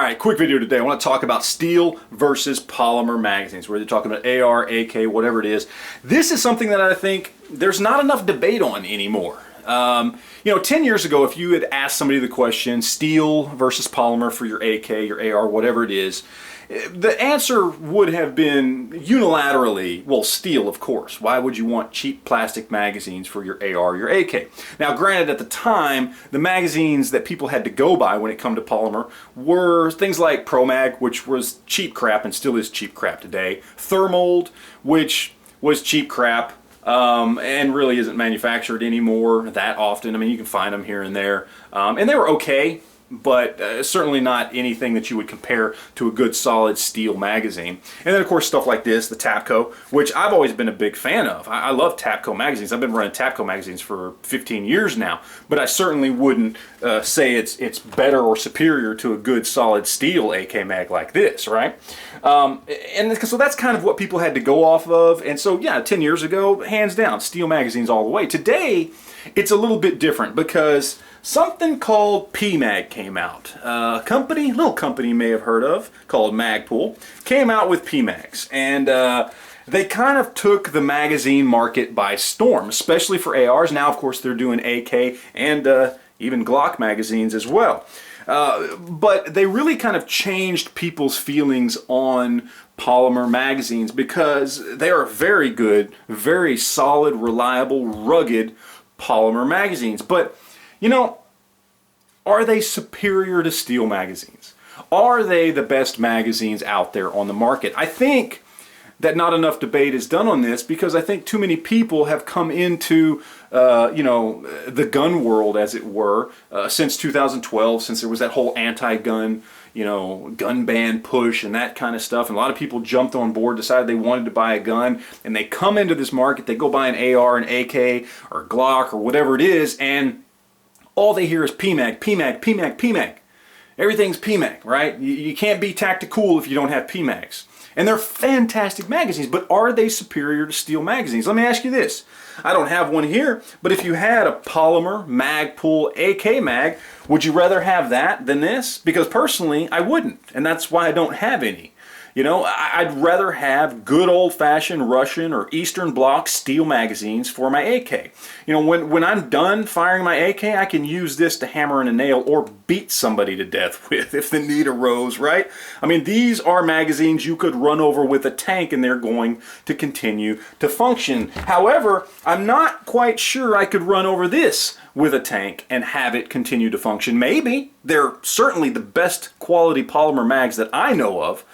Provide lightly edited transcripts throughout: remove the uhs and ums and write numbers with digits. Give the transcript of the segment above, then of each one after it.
Alright, quick video today. I want to talk about steel versus polymer magazines. Whether you're talking about AR, AK, whatever it is. This is something that I think there's not enough debate on anymore. 10 years ago, if you had asked somebody the question, steel versus polymer for your AK, your AR, whatever it is, the answer would have been unilaterally, well, steel, of course. Why would you want cheap plastic magazines for your AR, your AK? Now, granted, at the time, the magazines that people had to go by when it come to polymer were things like ProMag, which was cheap crap and still is cheap crap today, Thermold, which was cheap crap, and really isn't manufactured anymore that often. I mean, you can find them here and there, and they were okay, but certainly not anything that you would compare to a good solid steel magazine. And then of course stuff like this, the Tapco, which I've always been a big fan of. I love Tapco magazines. I've been running Tapco magazines for 15 years now, but I certainly wouldn't say it's better or superior to a good solid steel AK mag like this, right? And so that's kind of what people had to go off of. And so yeah, 10 years ago, hands down, steel magazines all the way. Today, it's a little bit different because something called PMag came out. A little company you may have heard of, called Magpul, came out with PMags. And they kind of took the magazine market by storm, especially for ARs. Now, of course, they're doing AK and even Glock magazines as well. But they really kind of changed people's feelings on polymer magazines because they are very good, very solid, reliable, rugged polymer magazines. But you know, are they superior to steel magazines? Are they the best magazines out there on the market? I think that not enough debate is done on this because I think too many people have come into the gun world, as it were, since 2012, since there was that whole anti-gun, gun ban push and that kind of stuff. And a lot of people jumped on board, decided they wanted to buy a gun, and they come into this market, they go buy an AR, an AK, or a Glock, or whatever it is, and all they hear is PMag, PMag, PMag, PMag. Everything's PMag, right? You can't be tactical if you don't have PMags. And they're fantastic magazines, but are they superior to steel magazines? Let me ask you this. I don't have one here, but if you had a polymer Magpul AK mag, would you rather have that than this? Because personally, I wouldn't, and that's why I don't have any. I'd rather have good old-fashioned Russian or Eastern Bloc steel magazines for my AK. When I'm done firing my AK, I can use this to hammer in a nail or beat somebody to death with if the need arose, right? I mean, these are magazines you could run over with a tank and they're going to continue to function. However, I'm not quite sure I could run over this with a tank and have it continue to function. Maybe. They're certainly the best quality polymer mags that I know of.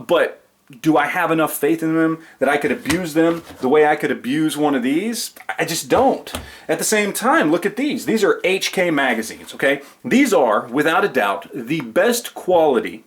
But do I have enough faith in them that I could abuse them the way I could abuse one of these? I just don't. At the same time, look at these. These are HK magazines, okay? These are, without a doubt, the best quality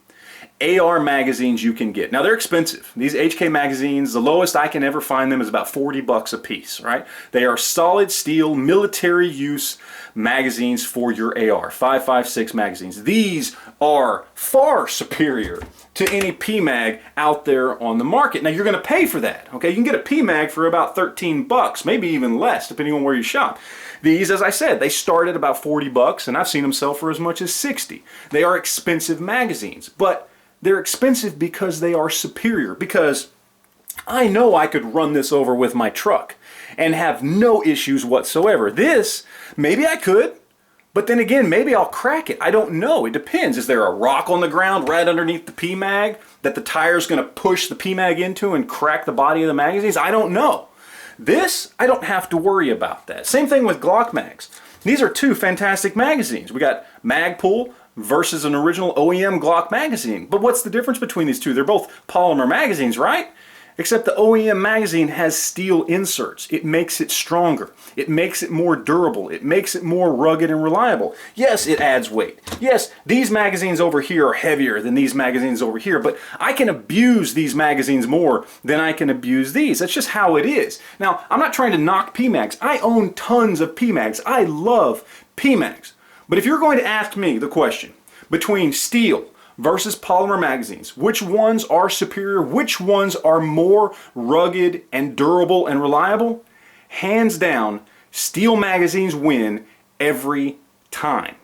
AR magazines you can get. Now, they're expensive. These HK magazines, the lowest I can ever find them is about 40 bucks a piece, right? They are solid steel, military use magazines for your AR, 5.56 magazines. These are far superior to any PMag out there on the market. Now, you're going to pay for that, okay? You can get a PMag for about 13 bucks, maybe even less, depending on where you shop. These, as I said, they start at about 40 bucks, and I've seen them sell for as much as 60. They are expensive magazines, but they're expensive because they are superior, because I know I could run this over with my truck and have no issues whatsoever. This, maybe I could, but then again, maybe I'll crack it. I don't know. It depends. Is there a rock on the ground right underneath the PMag that the tire's going to push the PMag into and crack the body of the magazines? I don't know. This, I don't have to worry about that. Same thing with Glock mags. These are two fantastic magazines. We got Magpul versus an original OEM Glock magazine. But what's the difference between these two? They're both polymer magazines, right? Except the OEM magazine has steel inserts. It makes it stronger. It makes it more durable. It makes it more rugged and reliable. Yes, it adds weight. Yes, these magazines over here are heavier than these magazines over here, but I can abuse these magazines more than I can abuse these. That's just how it is. Now, I'm not trying to knock PMags. I own tons of PMags. I love PMags. But if you're going to ask me the question between steel versus polymer magazines, which ones are superior, which ones are more rugged and durable and reliable, hands down, steel magazines win every time.